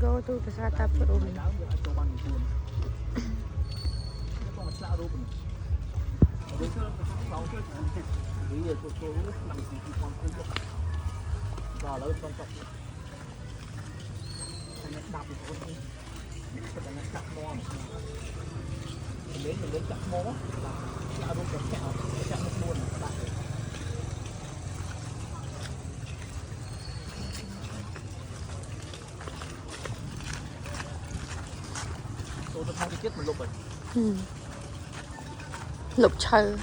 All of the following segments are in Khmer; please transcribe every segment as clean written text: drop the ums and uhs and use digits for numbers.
go to Pasar Taprung. Lục trừ.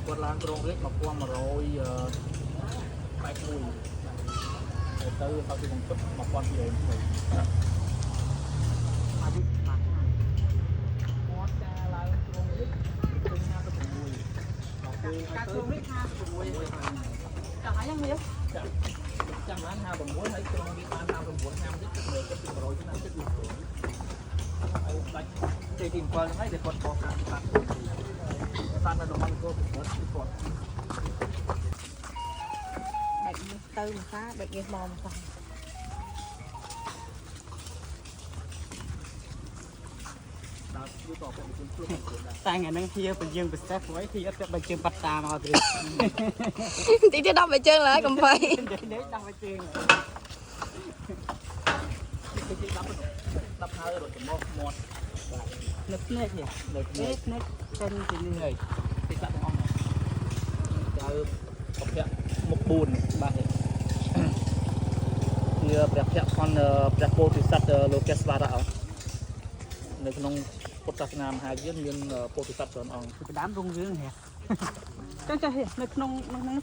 Quật lan trông rết mà qua mà rồi bạch mùi từ sau khi bằng chút mà quan về chẳng bán ha bằng muối thấy trong đi bán nào bằng muối nam rất nhiều cái chuyện rồi chứ nào rất nhiều thì tìm qua ngay để còn có cả tan là đồ ăn cô cũng còn Bệnh tư mà phá, bệnh như mồm phá. Tại ngày nay kia bên dương bị sát với thì ít bên dương bạch tà mà thì Tí chứ đọc bài chân lại cầm phây. để đăng bên dương đắp hơi rồi một nứt nết nhỉ nứt chân thì như này thì các ông chờ bọc kẹo một bùn bạn thì bẹt kẹo con bẹt cô thì sắt locus ba đạoในขนมพุทธศาสนาหาเยี่ยมเงินโพธิสัตว์ส่วนอ่อง cái đám rung rương hả chắc chắc hiện nó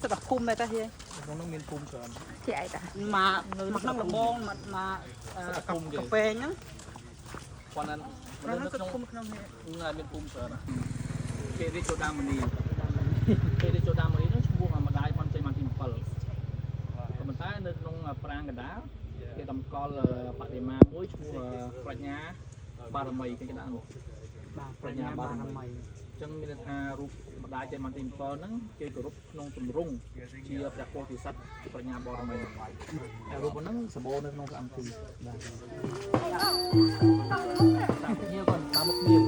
sẽ đặt khum này ta hiện ក្នុងនោះមានភូមិច្រើន Chị ấy ta. mà mặt năng là bon mà cà phê nhá ប៉ុន្តែនៅ nó ក្នុង khum không hề មានភូមិច្រើនគេរីចូលដាមនីគេរីចូលដាមនីនោះឈ្មោះម្ដាយបានចេញមកទី7ក៏ប៉ុន្តែនៅក្នុងប្រាង្គកណ្ដាលគេតម្កល់បដិមាមួយឈ្មោះប្រាជ្ញាបារមីគេដាក់នោះ bà nhà bà làm mày អញ្ចឹងមានថារូបម្ដាយចេញមកទី7ហ្នឹងគេគោរពក្នុងទម្រង់ជាព្រះពោធិសត្វប្រាជ្ញាបរមីហើយរូបហ្នឹងសម្បូរនៅក្នុងព្រះអង្គបាទតាមគ្នាគាត់តាមមុខគ្នា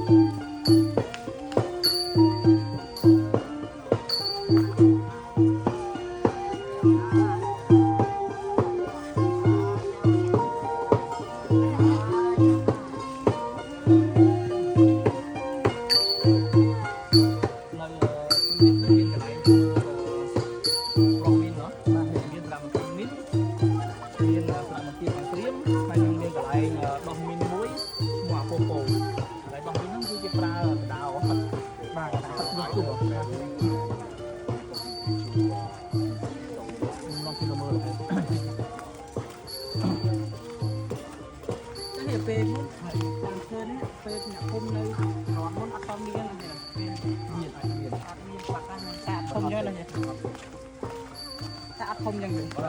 không nhân được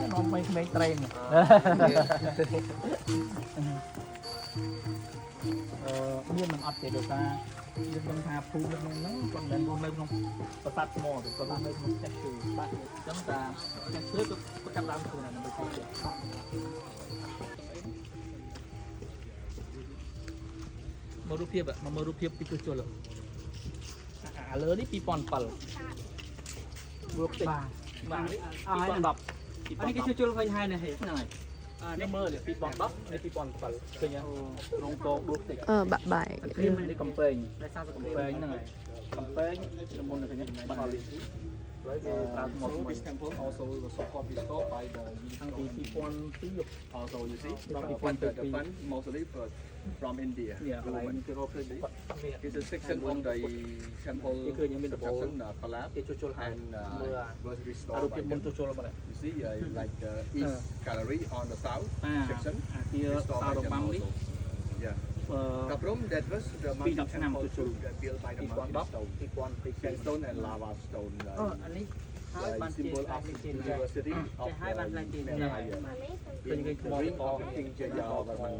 nó mấy tren miên mình ấp thì được ta nhưng mình thà phun lên nó còn lên con lên không có tạt mò thì có lên không chắc từ bạn chúng ta chắc trước có trăm năm từ này nó mới được mơ rút thiệp ạ mà mơ rút thiệp thì cứ cho lợ lớn đi pi pon pal bước ba pi đập anh cái chưa phơi hai này hết này nó mơ để pi pon đắp để pi pon pal cái nhá rong to bước thì Bạ bại. đi cầm phèn này cầm phèn nó môn này cái nhá bạn This temple also was so called restored by the also you see the fund mostly from India. yeah like It's a section of the temple construction collapse and was restored by them. You see like east gallery on the south section restored by them also. Yeah. Kaprom that was the mountain temple built by the mountain stone. 2000 Sandstone and lava stone. อันนี้ให้บ้านเจน Symbol บ้าน of เจน University of ให้บ้านลายเจน Empire. In the ring of King Jayavarman,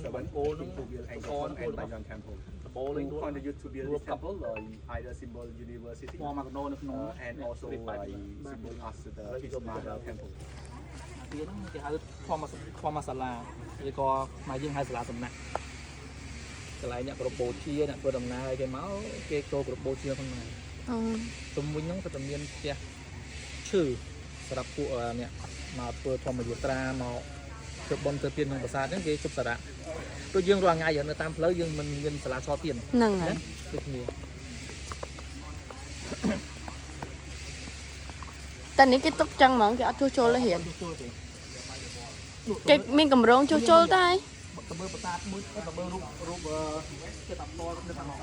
7 to build Angkor and Bayon Temple. តបោលេង Who contribute to build this temple? Either symbol university មកកណោនៅក្នុង and also symbol of the his mother temple. ទីហ្នឹងគេហៅធម្មសាលាឬក៏មកយើងហៅសាលាសំណាក់កន្លែងអ្នកប្រពោជាអ្នកធ្វើដំណើរគេមកគេចូលប្រពោជាផងហ្នឹងជុំវិញហ្នឹងក៏តែមានផ្ទះឈើសម្រាប់ពួកអ្នកមកធ្វើធម្មយាត្រាមកជប់បំទៅទៀនក្នុងប្រាសាទហ្នឹងគេជប់សារៈដូចយើងរាល់ថ្ងៃនៅតាមផ្លូវយើងមិនមានសាលាឆទៀន ហ្នឹងហើយ ដូចគ្នា តែនេះគេទុកចឹងហ្មងគេអត់ជួសជុលទេហ៊ាន ចូលទេ គេមានកម្រងជួសជុលតែ ទៅមើលប្រាសាទមួយទៅមើលរូបគេតាប់តនៅខាងនោះ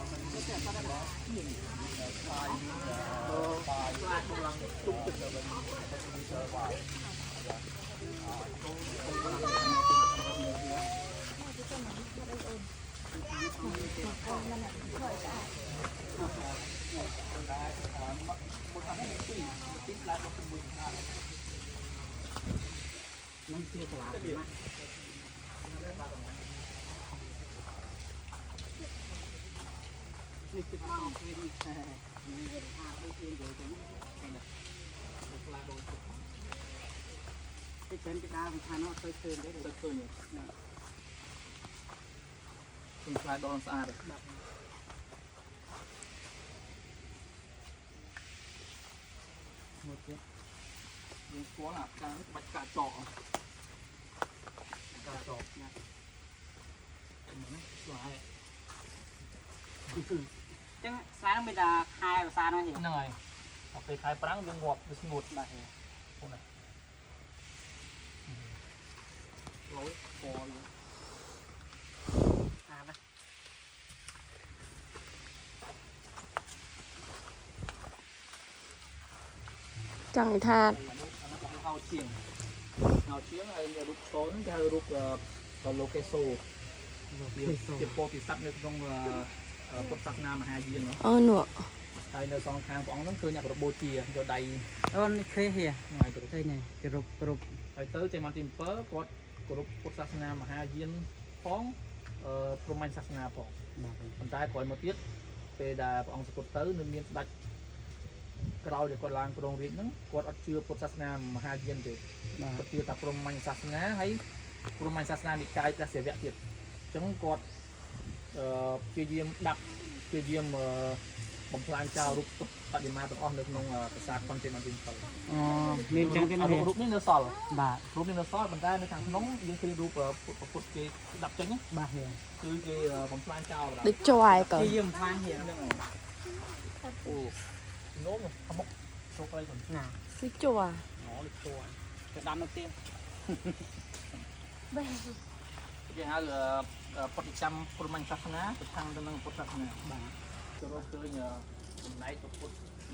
ที่เป็นกระดาษทานว่าเคยคืนได้เลย ទៅឃើញខ្ញុំខ្លាចដល់ស្អាតមកទៀតយើងស្គាល់អាការនេះបាច់កាចកកាចកណាស្លាយ ចឹងស្លាយនឹងមានតែខែភាសានោះហ៎ ហ្នឹងហើយដល់ពេលខែប្រាំងវាងាប់វាស្ងួតបាទហ្នឹងណាឡូយពណ៌យើង អាណា ចង់ថា ហៅជាងហើយរូបតូនគេហៅរូបឡូកេសូជាពោធិសត្វនៅក្នុងពុទ្ធសាសនាមហាយាន អូនោះ ហើយនៅសងខាងព្រះអង្គហ្នឹងគឺអ្នករបូជាយកដៃ អូនឃើញហ៎ ថ្ងៃគ្រប់ ឃើញនេះគ្រប់ ហើយទៅចេញមកទី7គាត់គោរពពុទ្ធសាសនាមហាយានផងព្រហ្មញ្ញសាសនាផងប៉ុន្តែក្រោយមកទៀតពេលដែលព្រះអង្គសគត់ទៅនឹងមានស្ដេចក្រោយដែលគាត់ឡើងគ្រងរាជ្យហ្នឹងគាត់អត់ជឿពុទ្ធសាសនាមហាយានទេគាត់ជឿតែព្រហ្មញ្ញសាសនាហើយព្រហ្មញ្ញសាសនានិកាយព្រះសិវៈទៀតអញ្ចឹងគាត់ព្យាយាមដាក់ព្យាយាមបំផ្លាញចោលរូបពុទ្ធបដិមាទាំងអស់នៅក្នុងប្រាសាទកុនចេញមកទី7 អូមានចឹងទេ រូបនេះនៅសល់ បាទ រូបនេះនៅសល់ប៉ុន្តែនៅខាងក្នុងយើងឃើញរូបពុទ្ធគេដាប់ចេញ បាទហ៎ គឺគេបំផ្លាញចោល ដូចជាប់ក៏ គេយើងផ្លាញហ៎ ហ្នឹងហើយអូនោមខ្មុកចូលទៅខ្លួន ណា ដូចជាប់ អូដូចចូល ទៅដាំនៅទៀត គេហៅពុទ្ធកម្មព្រហ្មញ្ញសាសនាប្រឆាំងទៅនឹងពុទ្ធសាសនាបាទចូលរកឃើញចំណែកពុទ្ធ137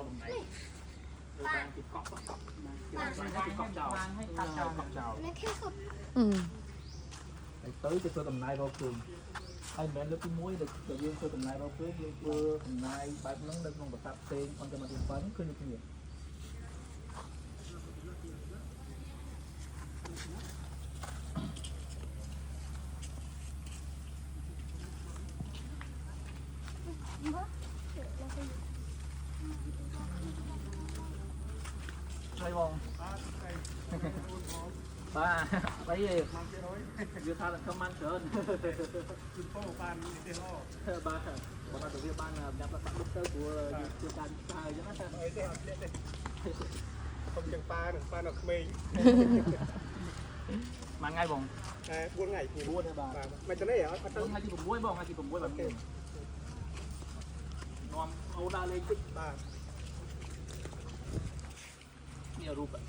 ចំណែកគឺបានគេកក់គេកក់ចោល បានឲ្យកាត់ចោល កក់ចោល អឺ ហើយទៅគេធ្វើដំណើររកឃើញហើយមិនមែនលើកទី1ដែលយើងធ្វើដំណើររកឃើញយើងធ្វើដំណើរបែបហ្នឹងនៅក្នុងប្រាសាទផ្សេងអន្តរមតិ7ឃើញដូចគ្នាហើយបងបាទអីយើងថាកំមិនច្រើនគឺពោបានទេហ៎បាទបើទៅវាបានចាប់ដាក់លុបទៅព្រោះយើងជួយការផ្សាយអញ្ចឹងណាអីទេអត់ទេខ្ញុំចឹងប៉ានឹងប៉ានៅក្មេងមួយថ្ងៃបងតែ4ថ្ងៃ4ទេបាទមិនទៅនេះអត់ទៅថ្ងៃទី6បងថ្ងៃទី6បាទគេនាំអូដាលេងតិចបាទនេះរូបតិច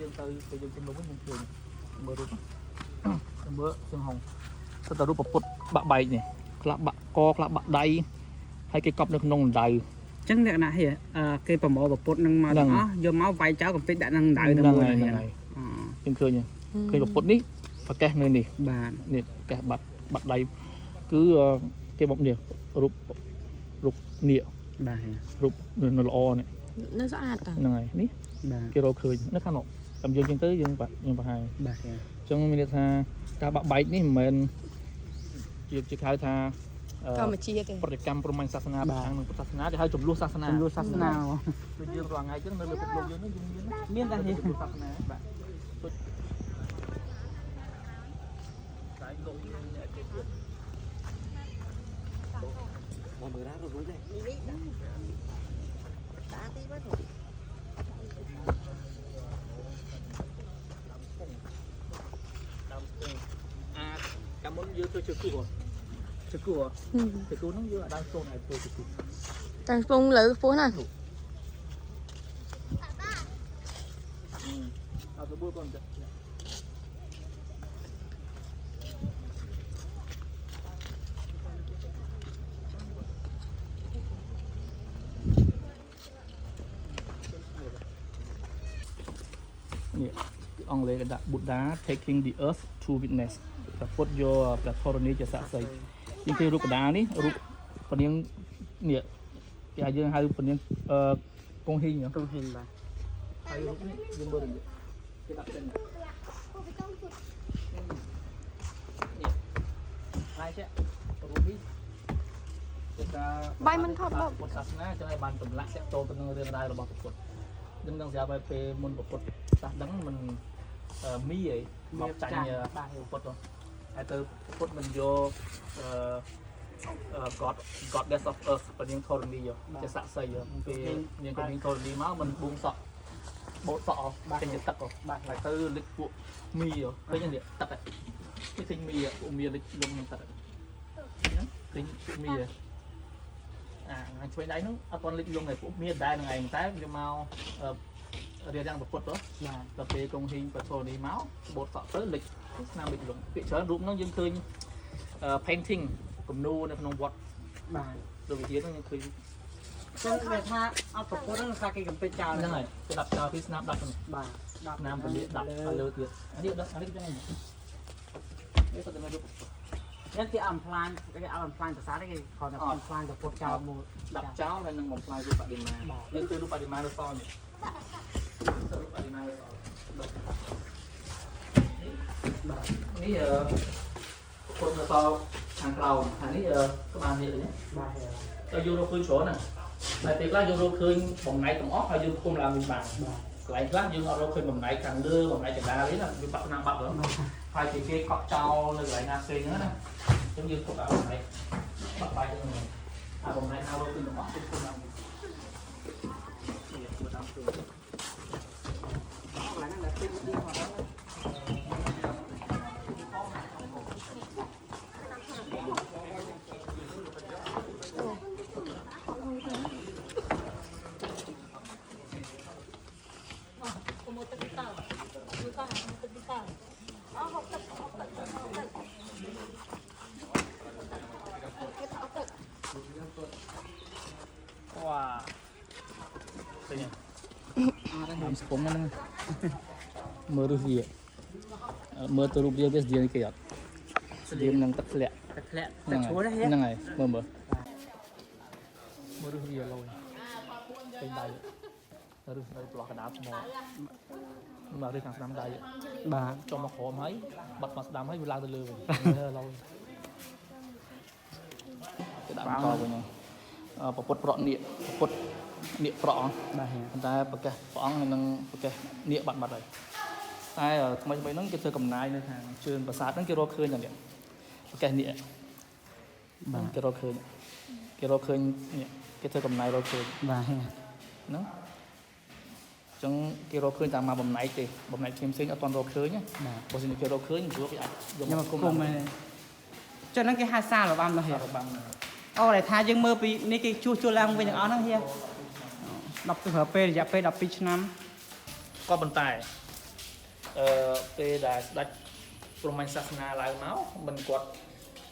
យើងទៅយើងជំនុំវិញយើងឃើញមើលរូបមើលសឹងហងទៅតែរូបពុទ្ធបាក់បែកនេះខ្លះបាក់កខ្លះបាក់ដៃហើយគេកប់នៅក្នុងដៅ ចឹងអ្នកណាហ៎គេប្រមូលប្រពុតនឹងមកទាំងអស់យកមកវាយចោលកំពេចដាក់នឹងដៅទៅមួយ យើងឃើញឃើញពុទ្ធនេះ ប្រកេះនៅនេះ បាទ នេះប្រកេះបាត់ដៃគឺគេបបនេះរូបនេះ បាទ រូបនៅល្អនេះ នៅស្អាតតា ហ្នឹងហើយនេះ បាទ គេរកឃើញនៅខាងនោះតាមយើងចឹងទៅយើងបង្ហាញ បាទ អញ្ចឹងមានន័យថាការបាក់បែកនេះមិនមែនជាហៅថា ធម្មជាតិទេ ប្រតិកម្មព្រហ្មញ្ញសាសនាប្រឆាំងនឹងពុទ្ធសាសនាគេហៅចំនួនសាសនា ចំនួនសាសនា ដូចយើងរាល់ថ្ងៃចឹងនៅលើពិភពលោកយើងនេះយើងមាន មានតែនេះ ចំនួនសាសនាបាទតែលោកអ្នកគេទៀតមកមើលណារួចទេកាមុនយើងធ្វើជើគូហ្នឹងយើងអាចដើរចូលឲ្យធ្វើជើគូ តាំងពងលើពោះណា เอาสบู่ก่อนจ้ะนี่អង់គ្លេសគេដាក់ Buddha taking the earth to witness តែពុតយកព្រះធរណីជាសាក្សីជាងគេរូបកណ្ដាលនេះរូបពនាងនេះគេឲ្យយើងហៅពនាងកងហ៊ីង កុំហ៊ីងបាទ ហើយរូបនេះយើងមើលនេះគេដាក់tênនេះហើយចេះរូបនេះគេថាពុទ្ធសាសនាចឹងឲ្យបានចម្លាក់តាក់ទងទៅនឹងរឿងរ៉ាវរបស់ពុទ្ធយើងនឹងស្រាប់ឲ្យពេលមុនពុទ្ធសាសដឹងមិនមីអីមកចាញ់ពុទ្ធហើយទៅពុទ្ធមិនយក goddess of earth ពនាងធរណីជាសាក្សីពេលនាងពនាងធរណីមកមិនបួងសក់បោតសក់ចេញទៅទឹកបាទហើយទៅលិចពួកមីឃើញនេះទឹកគេឃើញមីពួកមីលិចលំនឹងទឹកហ្នឹងឃើញពួកមីអាឆ្វេងដៃហ្នឹងអត់ទាន់លិចលំតែពួកមីដែរនឹងឯងតែវាមករៀបយ៉ាងប្រពុតទៅដល់ពេលកងហ៊ីងបធរនីមកបោតសក់ទៅលិចស្នាមលិចលំពាក្យច្រើនរូបហ្នឹងយើងឃើញ painting គំនូរនៅក្នុងវត្ត បាទ ដូចវិធានហ្នឹងឃើញ ចឹងគេថាអត់ប្រពុតហ្នឹងថាគេកំពេចចោល ហ្នឹងហើយគេដាក់ចោលពីស្នាមដាក់ទៅ បាទ ស្នាមពលាដាក់ទៅលើទៀតអានេះដាក់អានេះចឹងនេះគាត់ទៅមើលរូប យ៉ាងគេអំផ្លាញគេអំផ្លាញភាសាគេគ្រាន់តែអំផ្លាញប្រពុតចោលមួយ ដាក់ចោលហើយនឹងបំផ្លាញរូបបដិមាយើងគឺរូបបដិមានៅសល់នេះរូបបដិមានៅសល់នេះពុទ្ធនៅសល់ខាងក្រោមខាងនេះក្បាលនេះនេះ បាទ ទៅយករកឃើញច្រើនណាស់តែពេលខ្លះយករកឃើញបំណែកទាំងអស់ហើយយើងគុំឡើងវិញបានកន្លែងខ្លះយើងអត់រកឃើញបំណែកខាងលើបំណែកកណ្ដាលទេណាវាបាក់ណាបាត់ហ្នឹងហើយគេកក់ចោលនៅកន្លែងណាផ្សេងហ្នឹងណាអញ្ចឹងយើងទុកឲ្យបំណែកបាក់បាយទៅហ្នឹងហើយបំណែកហៅរកឃើញទាំងអស់យើងគុំឡើងវិញនេះធ្វើតាមខ្លួន កន្លែងហ្នឹងដែលពេញទីមកដល់ វ៉ាឃើញតាមស្ពងហ្នឹងមើលរូបវាមើលទៅរូបវាវាស្តៀងគេអត់ស្តៀងនឹងទឹកធ្លាក់ តែធ្លាក់តែឈួរទេ ហ្នឹងហើយមើលមើលរូបវាលយពេញដៃរូបនៅប្លោះកណ្ដាលថ្មមកឬខាងស្ដាំដៃ បាទ ចុះមកក្រោមហើយបាត់មកស្ដាំហើយវាឡើងទៅលើវិញលយគេដាក់មកវិញប្រពុតប្រក់នៀកប្រពុតនៀកប្រក់ បាទ ប៉ុន្តែប្រកាសព្រះអង្គនឹងប្រកាសនៀកបាត់ហើយតែថ្មីហ្នឹងគេធ្វើកំណាយនៅខាងជើងប្រាសាទហ្នឹងគេរកឃើញតែនេះប្រកាសនៀកបាទគេរកឃើញនេះគេធ្វើកំណាយរកឃើញ បាទ ហ្នឹងអញ្ចឹងគេរកឃើញតាមមកបំណែកទេបំណែកផ្សេងអត់ទាន់រកឃើញណាបើមិនគេរកឃើញព្រោះគេអាចយកមកគុំហ្នឹង ចឹងហ្នឹងគេហៅសាររបាំនោះហ៎ របាំ អូតែថាយើងមើលពីនេះគេជួសឡើងវិញទាំងអស់ហ្នឹងហៀ10ទៅពេលរយៈពេល12ឆ្នាំ ក៏ប៉ុន្តែពេលដែលស្ដេចព្រហ្មញ្ញសាសនាឡើងមកមិនគាត់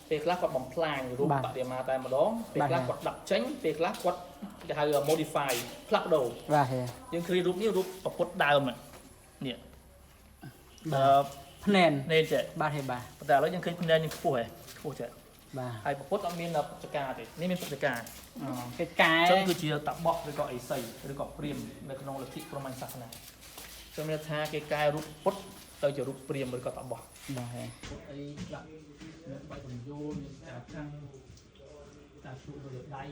ពេលខ្លះគាត់បំផ្លាញរូបបដិមាតែម្ដងពេលខ្លះគាត់ដាក់ចេញពេលខ្លះគាត់គេហៅ modify ផ្លាស់ប្ដូរ បាទហេ យើងឃើញរូបនេះរូបប្រពុតដើមនេះ ភ្នែន nên chạy បាទហេបាទ แต่แล้วยังเคยคุณแดนยังพูดเหรอพูดเจ๊ បាទ ไอ้ปุ๊บเอามีนปัจจัยนี่มีปัจจัย កិច្ចការ ចឹងគឺជាតាបោះឬក៏អីសីឬក៏ព្រាមនៅក្នុងលទ្ធិព្រហ្មញ្ញសាសនាចឹងមានថាគេកែរូបពុទ្ធទៅជារូបព្រាមឬក៏តាបោះ បាទហេ អីដាក់មានបាយបញ្យូរមានការខាំងការជួបលើដៃ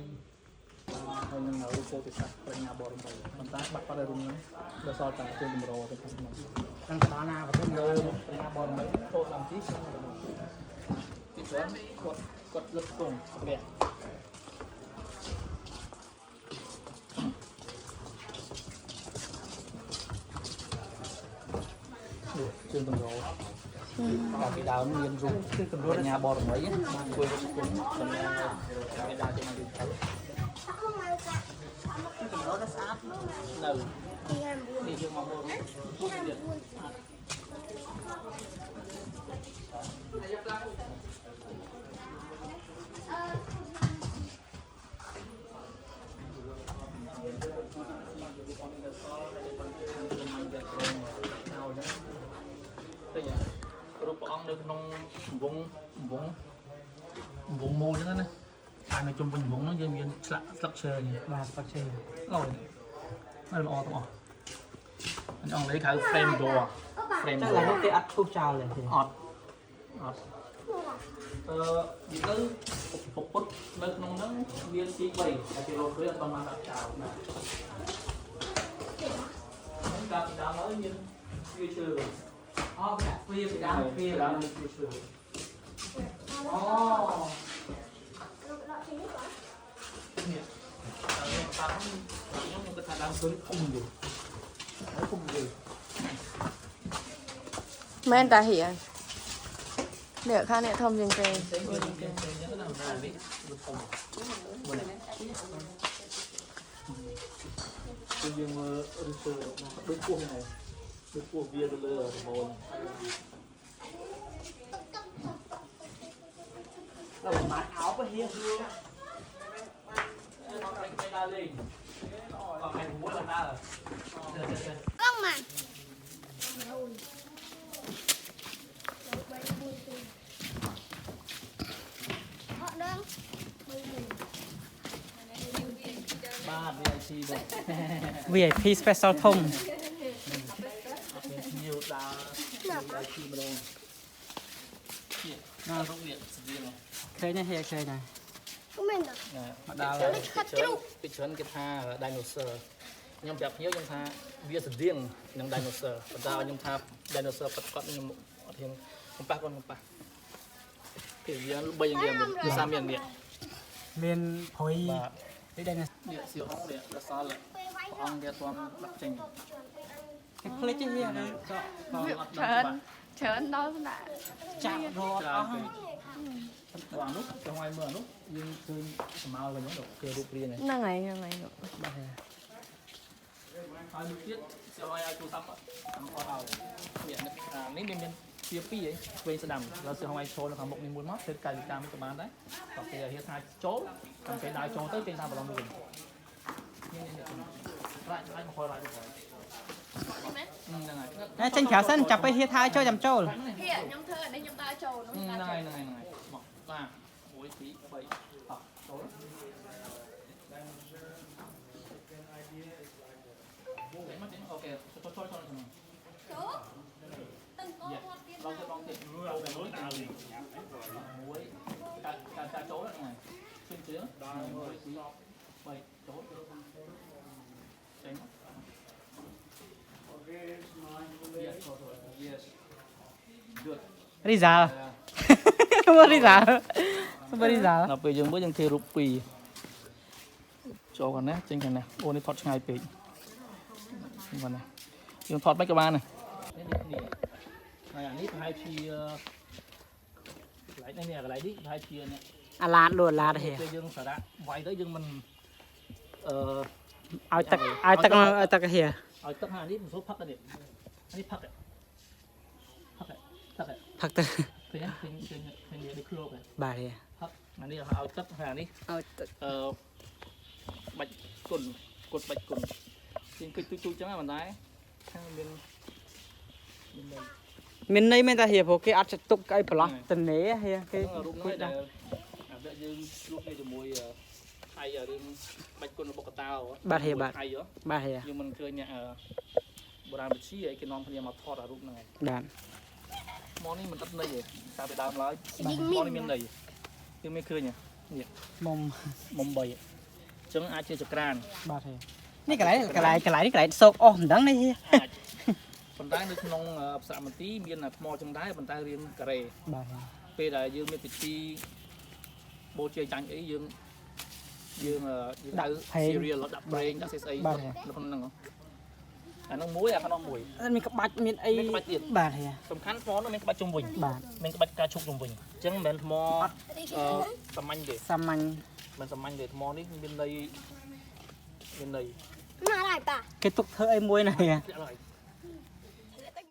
ហើយនឹងរូបពោធិសត្វបញ្ញាបរមីប៉ុន្តែបាត់បាត់រូបហ្នឹងដល់សល់តែជើងតម្រទៅខាងក្នុង តាំងដល់ណាប្រទេស លើបញ្ញាបរមីចូលដល់ទីទីច្រើនគាត់លឹកគង់ព្រះ chương tầm rồi và cái đào miền rụng cái nhà bò mấy mang quê cũng còn cái đào trên đường thấu đầu đi chưa mong muốnรูปองในក្នុងវងមូលហ្នឹងណាតែនៅជុំវិញវងហ្នឹងយើងមានឆ្លាក់ស្លឹកឈើនេះ បាទស្លឹកឈើ ល្អនៅល្អទាំងអស់អញ្ចឹងអង់គ្លេសហៅ frame door frame ចា door ឡើយគេអត់ឈូសចោលទេ អត់និយាយទៅពុទ្ធនៅក្នុងហ្នឹងមានទី3តែគេរកឃើញអត់បានដាក់ចោលណាហ្នឹងកាលពីដើមហើយមានវាឈើវិញ អូដាក់វាពីដើមវា ដើមមានវាឈើវិញ អូ នេះតាមខ្ញុំគាត់ថាដើមឃើញធំយូរហើយធំយូរ មែនតាហៀនេះខាងនេះធំជាងគេ ផ្សេងៗយើងទៅណានេះវាធំមើលគឺយើងមើលឬឈើដូចពោះហ្នឹងដូចពោះវាទៅលើដំបូង ដល់បាត់អោបហៀហៀ ไม่ได้เลยเอาไปหัวละได้เหรอ Con mà. Họ đang บ้าน VIP เลย VIP special ធំ เป็นnhiều đá VIP มาเลยเนี่ยน่าต้องเรียนสิ่งนี้เนาะ ឃើញទេហៀឃើញណា của mình rồi. មកដល់ពីច្រើនគេថា dinosaur ខ្ញុំប្រាប់ភ្ញៀវខ្ញុំថាវាស្តៀងនឹង dinosaur ប៉ុន្តែខ្ញុំថា dinosaur គាត់ខ្ញុំអត់ហ៊ានខ្ញុំប៉ះគាត់ខ្ញុំប៉ះគេវា3យ៉ាងទៀតគឺសាមាននេះ មានព្រុយ បាទ នេះដែរណា នេះសៀវអងនេះដល់សល់ព្រះអង្គគេទាន់ដាក់ចេញ គេភ្លេចទេហៀទៅក៏ ច្រើនដល់ស្នាក់ ចាក់រត់អស់ហើយ បងនោះចង់ឲ្យមើលនោះយើងឃើញស្មៅវិញហ្នឹងគេរូបរាងហ្នឹង ហ្នឹងហើយហ្នឹងហើយ បាទហេ ហើយមួយទៀតសើឲ្យទូរស័ព្ទតាមគាត់ឲ្យវានេះមានជាពីរឯងឆ្វេងស្ដាំដល់សើឲ្យចូលនៅខាងមុខនេះមួយមកទៅកាយវិការមិនក៏បានដែរក៏គេហៀថាចូលតែគេដើរចូលទៅគេថាបឡំវិញនេះប្រាក់ឲ្យមកហើយហ្នឹងហើយ ណែចេញក្រៅសិនចាប់ទៅហៀថាចូលចាំចូល ហៀខ្ញុំធ្វើអានេះខ្ញុំដើរចូលនោះ ហ្នឹងមកបាទ1 2 3អត់ចូលអូខេចូលចូលចូល Từng cô một tiếng. เราจะลองติดมือเราแต่รู้ตาเลยโอ้ยการโจ้แล้วไงขึ้นเชื้อได้ไปโจ้เจ๋งโอเค yes yes good រីសាល មើលរីសាលមើលរីសាល ដល់ពេលយើងមើលយើងធ្វើរូបពីរចូលខាងនេះចេញខាងនេះអូនេះថតឆ្ងាយពេកហ្នឹងណាយើងថតមិនក៏បាននេះហើយអានេះប្រហែលជាកន្លែងនេះកន្លែងនេះប្រហែលជានេះ អាឡាតលួអាឡាតហៀ ពេលយើងសារៈវាយទៅយើងមិនឲ្យទឹកហៀ ឲ្យទឹកហានេះមិនសូវផឹកទេនេះផឹកផឹកទៅ ឃើញដូចគ្របហ៎ បាទហៀ ផឹកអានេះឲ្យទឹកហានេះ ឲ្យទឹក បាច់គុណគុតបាច់គុណជាងគិតទូចចឹងហ្នឹងមិនដែរខាងមាន មានន័យមែនតាហៀព្រោះគេអត់ចាត់ទុកអីប្រឡោះតនេហៀគេ រូបនោះដែលអាដែលយើងលក់ជាមួយថៃរឿងបាច់គុណរបស់កតាថៃបាទហៀ យើងមិនឃើញអ្នកបុរាណវិទ្យាគេនាំគ្នាមកថតអារូបហ្នឹងឯង បាទ មកនេះមិនអត់ន័យទេតាពីដើមឡើយមកនេះមានន័យយើងមានឃើញនេះ មុំ មុំ3អញ្ចឹងអាចជាចក្រាន បាទហៀនេះកន្លែងនេះកន្លែងសោកអស់មិនដឹងនេះហៀ អាចប៉ុន្តែនៅក្នុងផ្សារមន្ទីរមានថ្មចឹងដែរប៉ុន្តែរាងការ៉េ បាទ ពេលដែលយើងមានពិធីបូជាចាញ់អីយើងដាក់ serial ដាក់ប្រេងដាក់ស្អីនៅក្នុងហ្នឹងអានោះមួយអានោះមួយ មានក្បាច់មានអីបាទហៀ សំខាន់ថ្មនោះមានក្បាច់ជុំវិញ បាទ មានក្បាច់ការឈប់ជុំវិញអញ្ចឹងមិនមែនថ្មសាមញ្ញទេ សាមញ្ញ មិនសាមញ្ញទេថ្មនេះមានន័យ Mà lại bà. គេទុកធ្វើអីមួយណាហៀ អត់